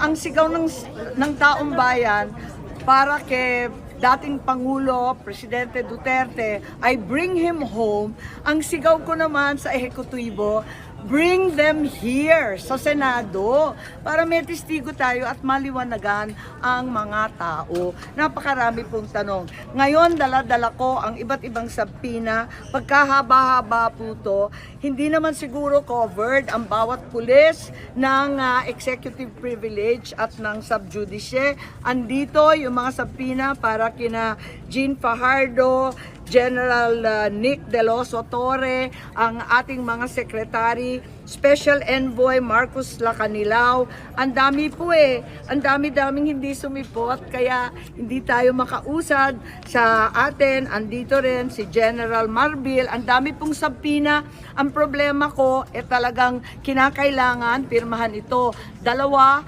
Ang sigaw ng taong bayan para kay dating Pangulo, Presidente Duterte, ay bring him home. Ang sigaw ko naman sa ehekutibo, bring them here sa Senado para may testigo tayo at maliwanagan ang mga tao. Napakarami pong tanong. Ngayon, dala-dala ko ang iba't ibang sabpina. Pagkahaba-haba po to, hindi naman siguro covered ang bawat pulis ng executive privilege at ng subjudice. Andito yung mga sabpina para kina Jean Fajardo, General Nick De Los Torre, ang ating mga sekretary, Special Envoy Marcos Lacanilao. Ang dami po ang dami-daming hindi sumipot, kaya hindi tayo makausad sa atin. Andito rin si General Marbil, ang dami pong sabpina. Ang problema ko, talagang kinakailangan pirmahan ito. Dalawa,